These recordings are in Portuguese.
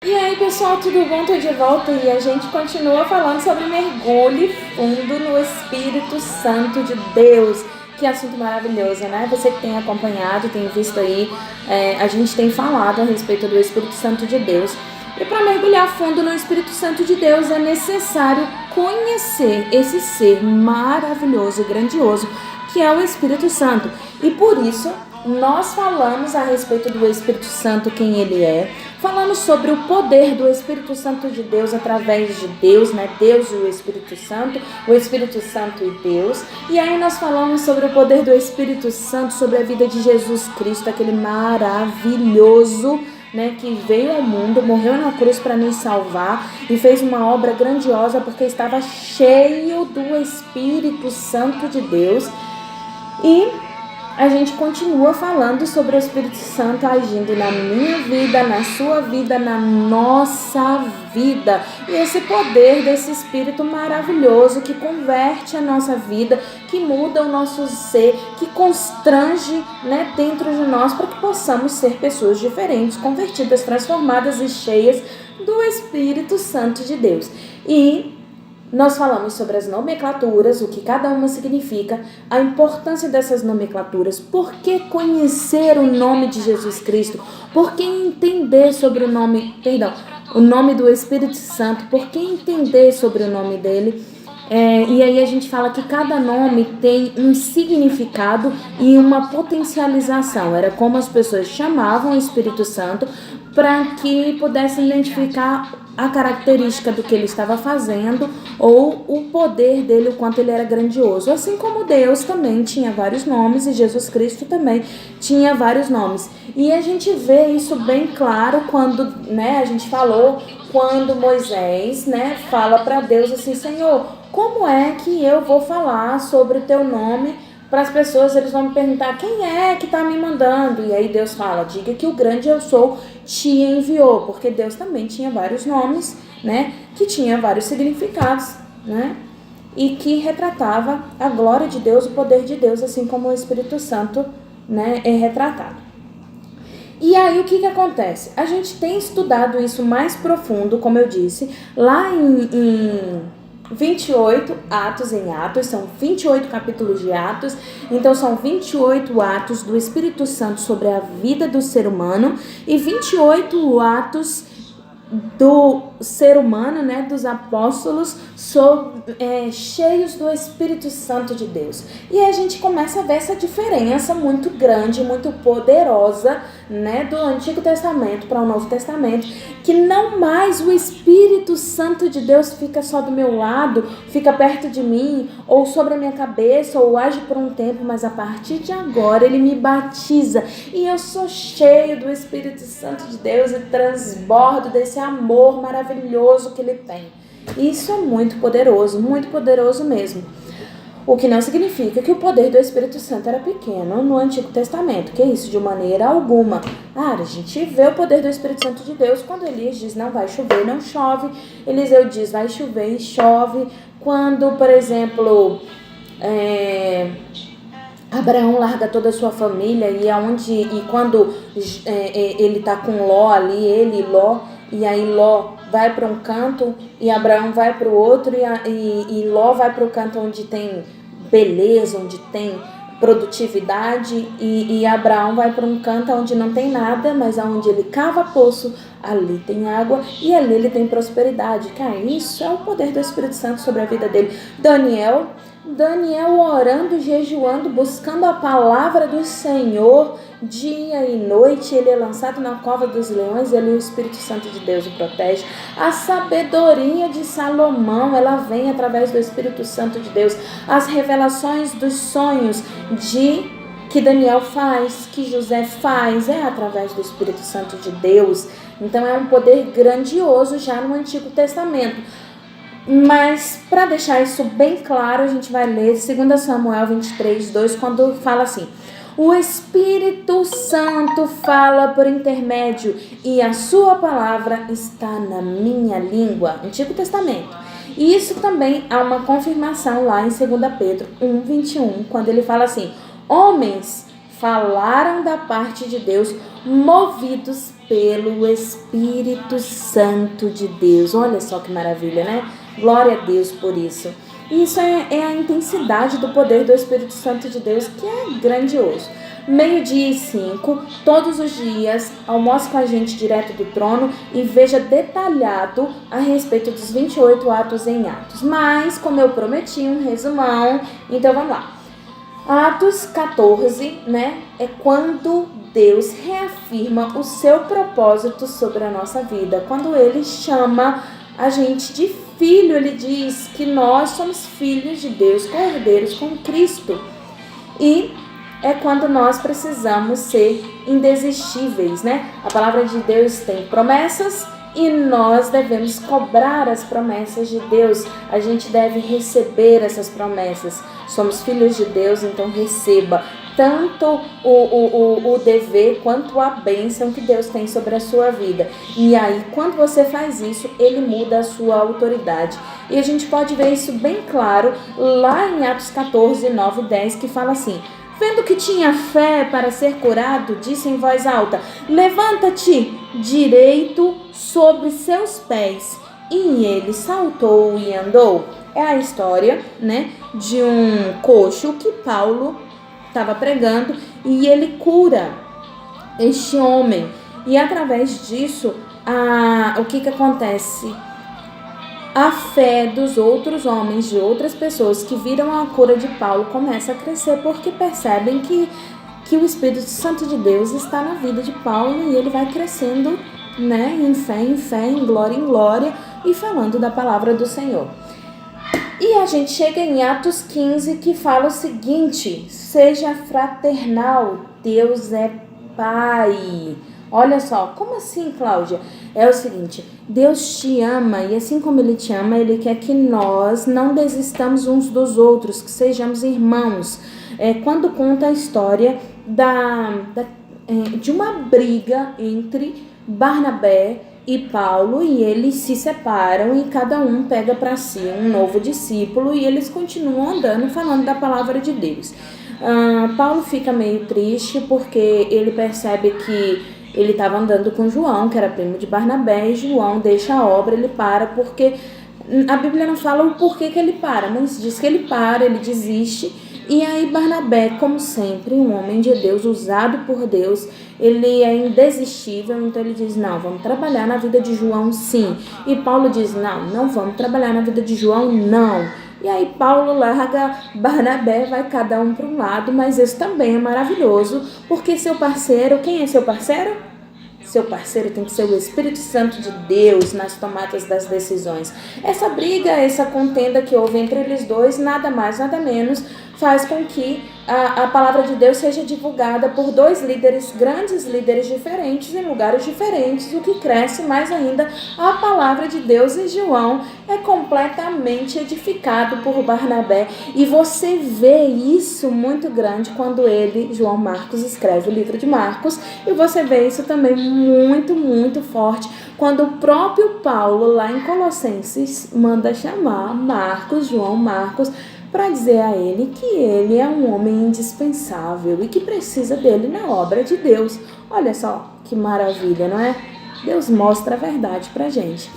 E aí, pessoal, tudo bom? Tô de volta e a gente continua falando sobre mergulho fundo no Espírito Santo de Deus. Que assunto maravilhoso, né? Você que tem acompanhado, tem visto aí, a gente tem falado a respeito do Espírito Santo de Deus. E para mergulhar fundo no Espírito Santo de Deus é necessário conhecer esse ser maravilhoso e grandioso que é o Espírito Santo. E por isso nós falamos a respeito do Espírito Santo, quem ele é. Falamos sobre o poder do Espírito Santo de Deus através de Deus, né? Deus e o Espírito Santo e Deus. E aí nós falamos sobre o poder do Espírito Santo, sobre a vida de Jesus Cristo, aquele maravilhoso, né, que veio ao mundo, morreu na cruz para nos salvar e fez uma obra grandiosa porque estava cheio do Espírito Santo de Deus. E a gente continua falando sobre o Espírito Santo agindo na minha vida, na sua vida, na nossa vida. E esse poder desse Espírito maravilhoso que converte a nossa vida, que muda o nosso ser, que constrange, né, dentro de nós para que possamos ser pessoas diferentes, convertidas, transformadas e cheias do Espírito Santo de Deus. E nós falamos sobre as nomenclaturas, o que cada uma significa, a importância dessas nomenclaturas, por que conhecer o nome de Jesus Cristo, por que entender sobre o nome do Espírito Santo, por que entender sobre o nome dele. E aí a gente fala que cada nome tem um significado e uma potencialização. Era como as pessoas chamavam o Espírito Santo para que pudessem identificar a característica do que ele estava fazendo ou o poder dele, o quanto ele era grandioso. Assim como Deus também tinha vários nomes e Jesus Cristo também tinha vários nomes. E a gente vê isso bem claro quando, né, a gente falou quando Moisés, né, fala para Deus assim: Senhor, como é que eu vou falar sobre o teu nome para as pessoas? Eles vão me perguntar: quem é que está me mandando? E aí Deus fala: diga que o grande eu sou te enviou, porque Deus também tinha vários nomes, né, que tinha vários significados, né, e que retratava a glória de Deus, o poder de Deus, assim como o Espírito Santo, né, é retratado. E aí o que acontece? A gente tem estudado isso mais profundo, como eu disse, lá em 28 atos em Atos, são 28 capítulos de Atos, então são 28 atos do Espírito Santo sobre a vida do ser humano e 28 atos do ser humano, né, dos apóstolos, cheios do Espírito Santo de Deus. E a gente começa a ver essa diferença muito grande, muito poderosa, né, do Antigo Testamento para o Novo Testamento, que não mais o Espírito Santo de Deus fica só do meu lado, fica perto de mim, ou sobre a minha cabeça, ou age por um tempo, mas a partir de agora ele me batiza e eu sou cheio do Espírito Santo de Deus e transbordo desse amor maravilhoso que ele tem. Isso é muito poderoso mesmo. O que não significa que o poder do Espírito Santo era pequeno no Antigo Testamento, que é isso, de maneira alguma. A gente vê o poder do Espírito Santo de Deus quando Elias diz: não vai chover, não chove. Eliseu diz: vai chover e chove. Quando, por exemplo, Abraão larga toda a sua família e quando ele está com Ló ali, ele e Ló, e aí Ló vai para um canto e Abraão vai para o outro e Ló vai para o canto onde tem beleza, onde tem produtividade e Abraão vai para um canto onde não tem nada, mas onde ele cava poço, ali tem água e ali ele tem prosperidade. Cara, isso é o poder do Espírito Santo sobre a vida dele. Daniel orando, jejuando, buscando a palavra do Senhor dia e noite, ele é lançado na cova dos leões e ali o Espírito Santo de Deus o protege. A sabedoria de Salomão, ela vem através do Espírito Santo de Deus. As revelações dos sonhos que Daniel faz, que José faz, é através do Espírito Santo de Deus. Então é um poder grandioso já no Antigo Testamento. Mas, para deixar isso bem claro, a gente vai ler 2 Samuel 23, 2, quando fala assim: o Espírito Santo fala por intermédio e a sua palavra está na minha língua. Antigo Testamento. E isso também há uma confirmação lá em 2 Pedro 1, 21, quando ele fala assim: homens falaram da parte de Deus, movidos pelo Espírito Santo de Deus. Olha só que maravilha, né? Glória a Deus por isso. Isso é a intensidade do poder do Espírito Santo de Deus, que é grandioso. 12:05, todos os dias, almoce com a gente direto do trono e veja detalhado a respeito dos 28 atos em Atos. Mas, como eu prometi, um resumão, então vamos lá. Atos 14, né, é quando Deus reafirma o seu propósito sobre a nossa vida. Quando Ele chama a gente de filho, Ele diz que nós somos filhos de Deus, cordeiros com Cristo. E é quando nós precisamos ser indesistíveis, né? A palavra de Deus tem promessas e nós devemos cobrar as promessas de Deus. A gente deve receber essas promessas. Somos filhos de Deus, então receba tanto o dever quanto a bênção que Deus tem sobre a sua vida. E aí, quando você faz isso, Ele muda a sua autoridade. E a gente pode ver isso bem claro lá em Atos 14, 9 e 10, que fala assim: vendo que tinha fé para ser curado, disse em voz alta: levanta-te direito sobre seus pés. E ele saltou e andou. É a história, né, de um coxo que Paulo estava pregando e ele cura este homem. E através disso, o que acontece? A fé dos outros homens, de outras pessoas que viram a cura de Paulo, começa a crescer porque percebem que o Espírito Santo de Deus está na vida de Paulo e ele vai crescendo, né, em fé, em glória e falando da palavra do Senhor. E a gente chega em Atos 15, que fala o seguinte: seja fraternal, Deus é Pai. Olha só, como assim, Cláudia? É o seguinte: Deus te ama e assim como Ele te ama, Ele quer que nós não desistamos uns dos outros, que sejamos irmãos. Quando conta a história de uma briga entre Barnabé e Paulo, e eles se separam e cada um pega para si um novo discípulo e eles continuam andando falando da palavra de Deus. Paulo fica meio triste porque ele percebe que ele estava andando com João, que era primo de Barnabé, e João deixa a obra, ele para porque a Bíblia não fala o porquê que ele para, mas diz que ele para, ele desiste. E aí Barnabé, como sempre, um homem de Deus, usado por Deus, ele é indesistível, então ele diz: não, vamos trabalhar na vida de João, sim. E Paulo diz: não vamos trabalhar na vida de João, não. E aí Paulo larga Barnabé, vai cada um para um lado, mas isso também é maravilhoso, porque seu parceiro, quem é seu parceiro? Seu parceiro tem que ser o Espírito Santo de Deus nas tomadas das decisões. Essa briga, essa contenda que houve entre eles dois, nada mais, nada menos, faz com que a palavra de Deus seja divulgada por dois líderes, grandes líderes diferentes, em lugares diferentes, o que cresce mais ainda a palavra de Deus. E João é completamente edificado por Barnabé. E você vê isso muito grande quando João Marcos, escreve o livro de Marcos. E você vê isso também muito, muito forte quando o próprio Paulo, lá em Colossenses, manda chamar João Marcos, para dizer a ele que ele é um homem indispensável e que precisa dele na obra de Deus. Olha só que maravilha, não é? Deus mostra a verdade pra gente.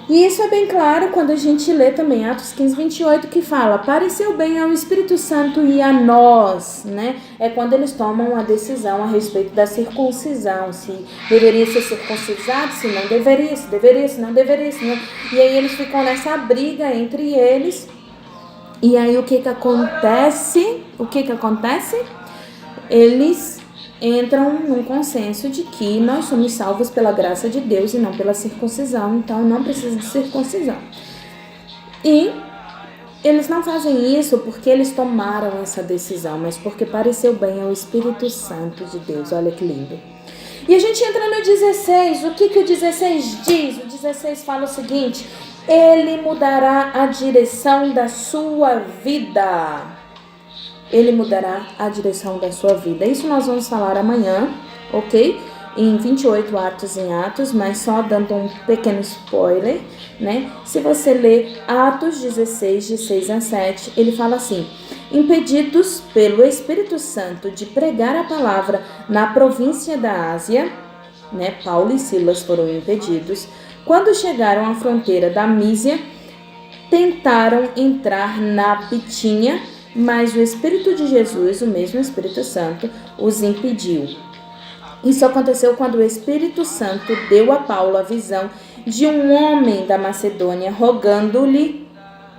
E isso é bem claro quando a gente lê também Atos 15, 28, que fala: pareceu bem ao Espírito Santo e a nós, né? É quando eles tomam a decisão a respeito da circuncisão, se deveria ser circuncisado, se não deveria, se não deveria, se não... E aí eles ficam nessa briga entre eles. E aí o que acontece? Eles entram num consenso de que nós somos salvos pela graça de Deus e não pela circuncisão, então não precisa de circuncisão. E eles não fazem isso porque eles tomaram essa decisão, mas porque pareceu bem ao Espírito Santo de Deus. Olha que lindo. E a gente entra no 16. O que o 16 diz? O 16 fala o seguinte: Ele mudará a direção da sua vida. Ele mudará a direção da sua vida. Isso nós vamos falar amanhã, ok? Em 28 atos em Atos, mas só dando um pequeno spoiler, né? Se você ler Atos 16, de 6 a 7, ele fala assim: impedidos pelo Espírito Santo de pregar a palavra na província da Ásia, né? Paulo e Silas foram impedidos. Quando chegaram à fronteira da Mísia, tentaram entrar na Bitínia, mas o Espírito de Jesus, o mesmo Espírito Santo, os impediu. Isso aconteceu quando o Espírito Santo deu a Paulo a visão de um homem da Macedônia, rogando-lhe: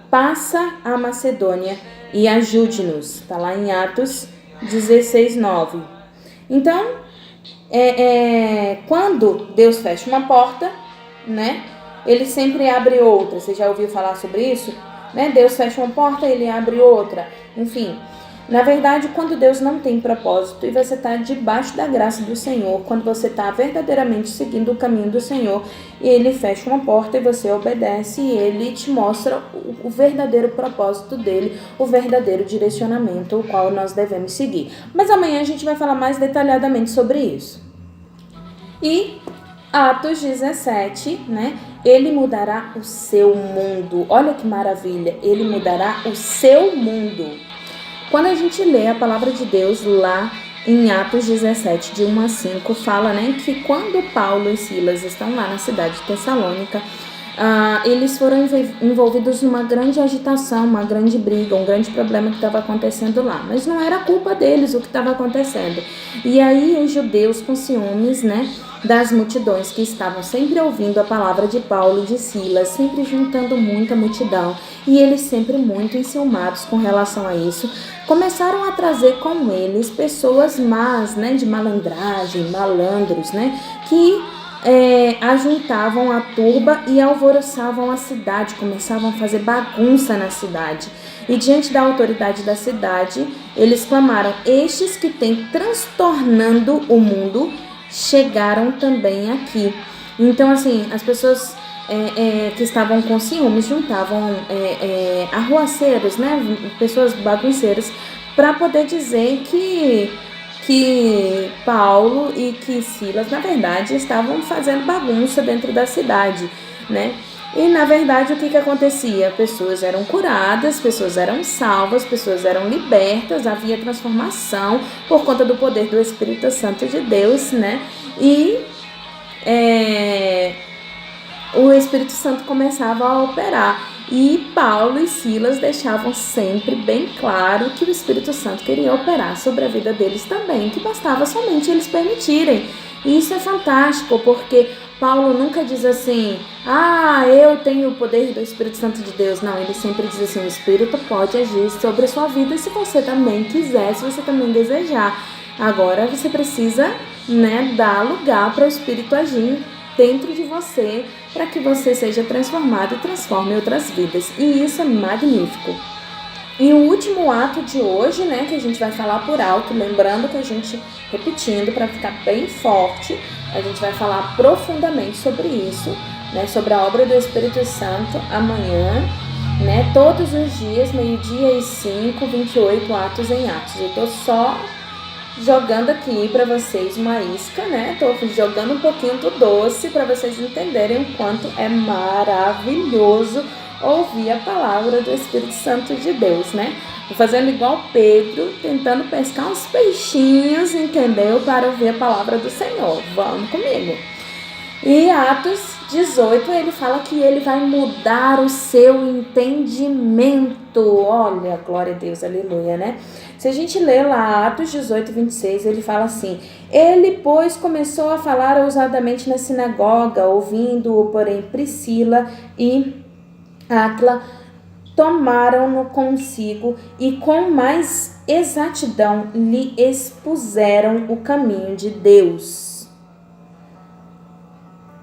passa a Macedônia e ajude-nos. Está lá em Atos 16:9. Então, quando Deus fecha uma porta, né, ele sempre abre outra. Você já ouviu falar sobre isso? Né? Deus fecha uma porta, ele abre outra. Enfim, na verdade, quando Deus não tem propósito e você está debaixo da graça do Senhor, quando você está verdadeiramente seguindo o caminho do Senhor, e ele fecha uma porta e você obedece, e ele te mostra o verdadeiro propósito dele, o verdadeiro direcionamento, o qual nós devemos seguir. Mas amanhã a gente vai falar mais detalhadamente sobre isso. E Atos 17, né? Ele mudará o seu mundo. Olha que maravilha, ele mudará o seu mundo. Quando a gente lê a palavra de Deus lá em Atos 17, de 1 a 5, fala, né, que quando Paulo e Silas estão lá na cidade de Tessalônica, eles foram envolvidos numa grande agitação, uma grande briga, um grande problema que estava acontecendo lá. Mas não era culpa deles o que estava acontecendo. E aí os judeus, com ciúmes, né, das multidões que estavam sempre ouvindo a palavra de Paulo e de Silas, sempre juntando muita multidão, e eles sempre muito enciumados com relação a isso, começaram a trazer com eles pessoas más, né, de malandragem, malandros, né, que ajuntavam a turba e alvoroçavam a cidade, começavam a fazer bagunça na cidade. E diante da autoridade da cidade, eles clamaram: estes que têm transtornando o mundo chegaram também aqui. Então, assim, as pessoas que estavam com ciúmes juntavam arruaceiros, né, pessoas bagunceiras, para poder dizer que Paulo e que Silas, na verdade, estavam fazendo bagunça dentro da cidade, né? E, na verdade, o que acontecia? Pessoas eram curadas, pessoas eram salvas, pessoas eram libertas, havia transformação por conta do poder do Espírito Santo de Deus, né? E o Espírito Santo começava a operar. E Paulo e Silas deixavam sempre bem claro que o Espírito Santo queria operar sobre a vida deles também, que bastava somente eles permitirem. E isso é fantástico, porque Paulo nunca diz assim: eu tenho o poder do Espírito Santo de Deus. Não, ele sempre diz assim: o Espírito pode agir sobre a sua vida se você também quiser, se você também desejar. Agora você precisa, né, dar lugar para o Espírito agir dentro de você, para que você seja transformado e transforme outras vidas. E isso é magnífico. E o último ato de hoje, né, que a gente vai falar por alto, lembrando que a gente, repetindo para ficar bem forte, a gente vai falar profundamente sobre isso, né, sobre a obra do Espírito Santo amanhã, né, todos os dias, 12h05, 28 atos em Atos. Eu tô só jogando aqui para vocês uma isca, né? Tô jogando um pouquinho do doce para vocês entenderem o quanto é maravilhoso ouvir a palavra do Espírito Santo de Deus, né? Tô fazendo igual Pedro, tentando pescar uns peixinhos, entendeu? Para ouvir a palavra do Senhor. Vamos comigo. E Atos 18, ele fala que ele vai mudar o seu entendimento. Olha, glória a Deus, aleluia, né? Se a gente ler lá Atos 18, 26, ele fala assim: ele, pois, começou a falar ousadamente na sinagoga, ouvindo-o, porém, Priscila e Áquila tomaram-no consigo e com mais exatidão lhe expuseram o caminho de Deus.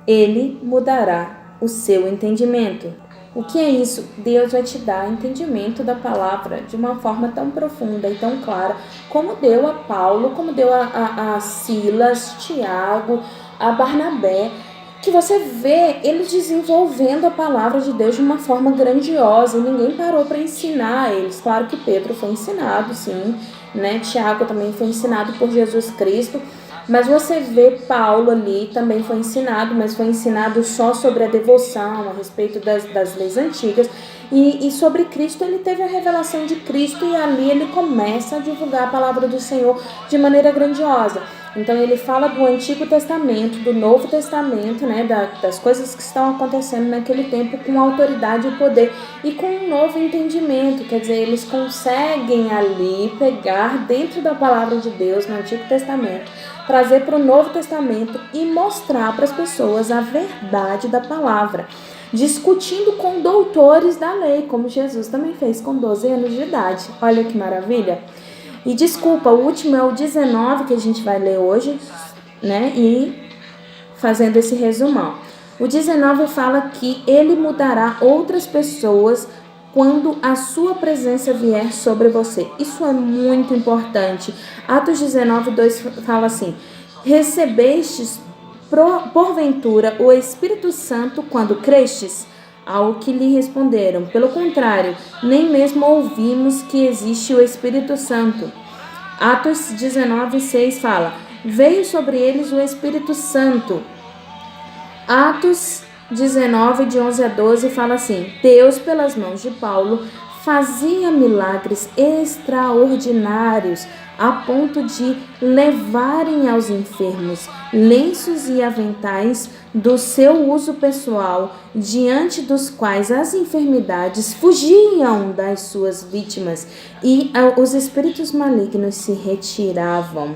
Ele mudará o seu entendimento. O que é isso? Deus vai te dar entendimento da palavra de uma forma tão profunda e tão clara, como deu a Paulo, como deu a Silas, Tiago, a Barnabé, que você vê eles desenvolvendo a palavra de Deus de uma forma grandiosa, e ninguém parou para ensinar eles. Claro que Pedro foi ensinado, sim, né? Tiago também foi ensinado por Jesus Cristo, Mas você vê Paulo ali, também foi ensinado, mas foi ensinado só sobre a devoção, a respeito das leis antigas. E sobre Cristo, ele teve a revelação de Cristo e ali ele começa a divulgar a palavra do Senhor de maneira grandiosa. Então ele fala do Antigo Testamento, do Novo Testamento, né, das coisas que estão acontecendo naquele tempo com autoridade e poder e com um novo entendimento. Quer dizer, eles conseguem ali pegar dentro da palavra de Deus no Antigo Testamento, trazer para o Novo Testamento e mostrar para as pessoas a verdade da palavra, discutindo com doutores da lei, como Jesus também fez com 12 anos de idade. Olha que maravilha! E desculpa, o último é o 19 que a gente vai ler hoje, né? E fazendo esse resumão. O 19 fala que ele mudará outras pessoas quando a sua presença vier sobre você. Isso é muito importante. Atos 19, 2 fala assim: recebestes porventura o Espírito Santo quando crestes? Ao que lhe responderam: pelo contrário, nem mesmo ouvimos que existe o Espírito Santo. Atos 19, 6 fala: veio sobre eles o Espírito Santo. Atos 19, de 11 a 12 fala assim: Deus, pelas mãos de Paulo, fazia milagres extraordinários, a ponto de levarem aos enfermos lenços e aventais do seu uso pessoal, diante dos quais as enfermidades fugiam das suas vítimas e os espíritos malignos se retiravam.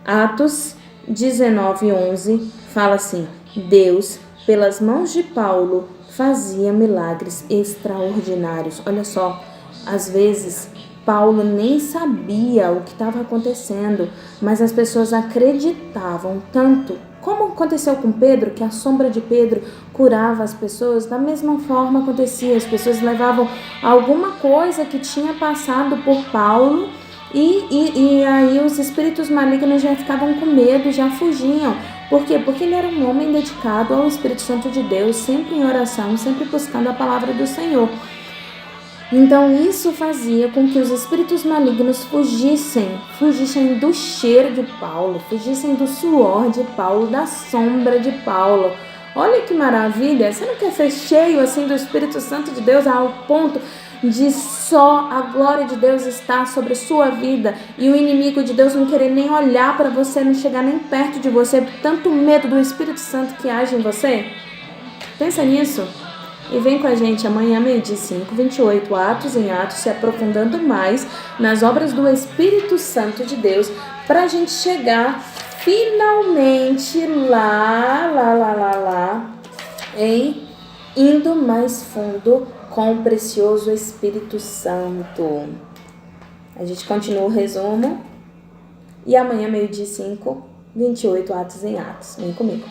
Atos 19, 11 fala assim: Deus, pelas mãos de Paulo, fazia milagres extraordinários. Olha só, às vezes Paulo nem sabia o que estava acontecendo, mas as pessoas acreditavam tanto. Como aconteceu com Pedro, que a sombra de Pedro curava as pessoas, da mesma forma acontecia. As pessoas levavam alguma coisa que tinha passado por Paulo e aí os espíritos malignos já ficavam com medo, já fugiam. Por quê? Porque ele era um homem dedicado ao Espírito Santo de Deus, sempre em oração, sempre buscando a palavra do Senhor. Então isso fazia com que os espíritos malignos fugissem do cheiro de Paulo, fugissem do suor de Paulo, da sombra de Paulo. Olha que maravilha! Você não quer ser cheio assim do Espírito Santo de Deus ao ponto de só a glória de Deus estar sobre sua vida e o inimigo de Deus não querer nem olhar para você, não chegar nem perto de você, tanto medo do Espírito Santo que age em você? Pensa nisso. E vem com a gente amanhã, 12h05, 28 Atos em Atos, se aprofundando mais nas obras do Espírito Santo de Deus, para a gente chegar finalmente lá, em indo mais fundo com o precioso Espírito Santo. A gente continua o resumo e amanhã, 12h05, 28 Atos em Atos. Vem comigo.